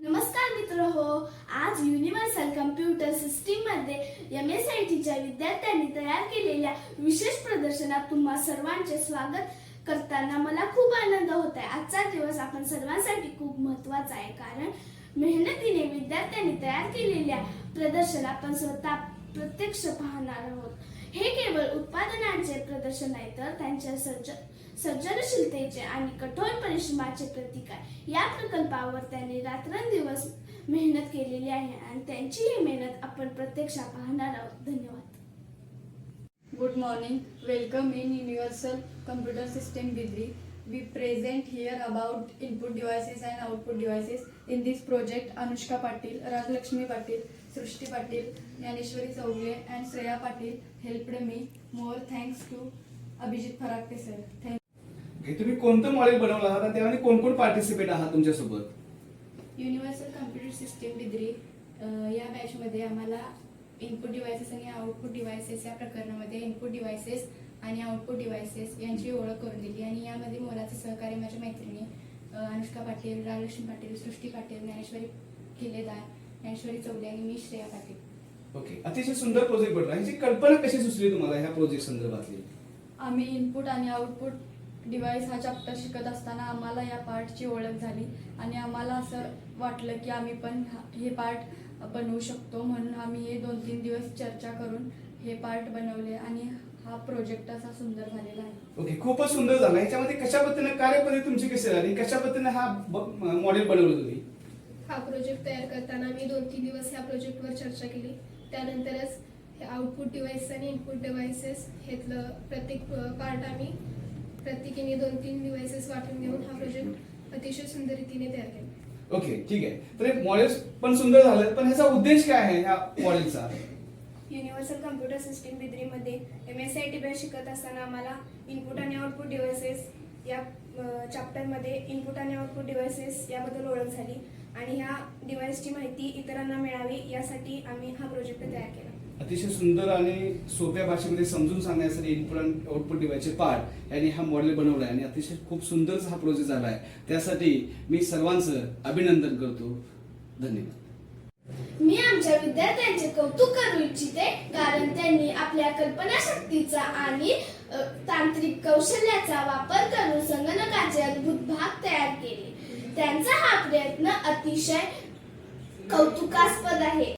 नमस्कार मित्रहो, आज युनिव्हर्सल कम्प्युटर सिस्टीम मध्ये MSITच्या विद्यार्थ्यांनी तयार केलेल्या विशेष प्रदर्शनात तुम्हा सर्वांचे स्वागत करताना मला खूप आनंद होत आहे। आजचा दिवस आपण सर्वांसाठी खूप महत्त्वाचा आहे, कारण मेहनतीने विद्यार्थ्यांनी तयार केलेल्या प्रदर्शन आपण स्वतः प्रत्यक्ष पाहणार आहोत। हे केवळ उत्पादनांचे प्रदर्शन नाही, तर त्यांच्या सर्जनशीलतेचे आणि कठोर परिश्रमाचे प्रतीक आहे। या प्रकल्पावर त्यांनी रात्रंदिवस मेहनत केलेली आहे आणि त्यांची ही मेहनत आपण प्रत्यक्षात पाहणार आहोत। धन्यवाद। Good morning. Welcome in Universal Computer System Bidri. We present here about input devices and output devices. In this project, Anushka Patil, Rajlakshmi Patil, Srushti Patil, Yaneshwari Chaugle and Shreya Patil helped me. More thanks to Abhijit Farakte sir. Thank हे तुम्ही कोणतं model बनवलं आहात आणि त्यामध्ये कोण कोण participate आहात तुमच्यासोबत? युनिव्हर्सल कम्प्युटर सिस्टीम बिद्री या बॅचमध्ये आम्हाला इनपुट डिव्हायसेस आणि आउटपुट डिव्हायसेस या प्रकरणामध्ये इनपुट डिव्हायसेस आणि आउटपुट डिव्हायसेस यांची ओळख करून दिली आणि यामध्ये मोलाचे सहकार्य माझ्या मैत्रिणी अनुष्का पाटील, राजलक्ष्मी पाटील, सृष्टी पाटील, ज्ञानेश्वरी किल्लेदार, ज्ञानेश्वरी चौले आणि मी श्रेया पाटील। ओके, अतिशय सुंदर प्रोजेक्ट बनला। ह्याची कल्पना कशी सुचली तुम्हाला ह्या प्रोजेक्ट संदर्भातली? आम्ही इनपुट आणि आउटपुट डिव्हाइस हा चॅप्टर शिकत असताना आम्हाला या पार्टची ओळख झाली आणि आम्हाला असं वाटलं की आम्ही पण हे पार्ट बनवू शकतो, म्हणून आम्ही हे 2-3 दिवस चर्चा करून हे पार्ट बनवले आणि हा प्रोजेक्ट असा सुंदर झालेला आहे। ओके, खूपच सुंदर झाला। ह्याच्यामध्ये कशा पद्धतीने कार्यपद्धती तुमची कशी झाली, कशा पद्धतीने हा मॉडेल बनवलं तुम्ही? हा प्रोजेक्ट तयार करताना मी 2-3 दिवस ह्या प्रोजेक्टवर चर्चा केली। त्यानंतरच हे आउटपुट डिव्हाइस आणि इनपुट डिव्हाइसेस हेतलं प्रत्येक पार्ट आम्ही प्रत्येकीने 2-3 डिव्हाइसेस वाटून घेऊन हा प्रोजेक्ट अतिशय सुंदर रीतीने तयार केला। ओके, ठीक आहे। तर हे मॉडेल पण सुंदर झालं, पण ह्याचा उद्देश काय आहे ह्या मॉडेलचा? युनिव्हर्सल कम्प्युटर सिस्टीम बिद्रीमध्ये MSIT बॅच शिकत असताना आम्हाला इनपुट आणि आउटपुट डिव्हाइसेस या चॅप्टरमध्ये इनपुट आणि आउटपुट डिव्हाइसेस याबद्दल ओळख झाली आणि ह्या डिव्हाइसची माहिती इतरांना मिळावी यासाठी आम्ही हा प्रोजेक्ट तयार केला। अतिशय सुंदर आणि सोप्या भाषेमध्ये समजून सांगण्यासाठी इनपुट आणि आउटपुट डिव्हाइसचे पार्ट यांनी हा मॉडेल बनवला आहे आणि अतिशय खूप सुंदर हा प्रोजेक्ट झाला आहे। त्यासाठी मी सर्वांचं अभिनंदन करतो। धन्यवाद। मी आमच्या विद्यार्थ्यांचे कौतुक करू इच्छिते, कारण त्यांनी आपल्या कल्पनाशक्तीचा आणि तांत्रिक कौशल्याचा वापर करून संगणकाचे अद्भुत भाग तयार केले। त्यांचा हा प्रयत्न अतिशय कौतुकास्पद आहे।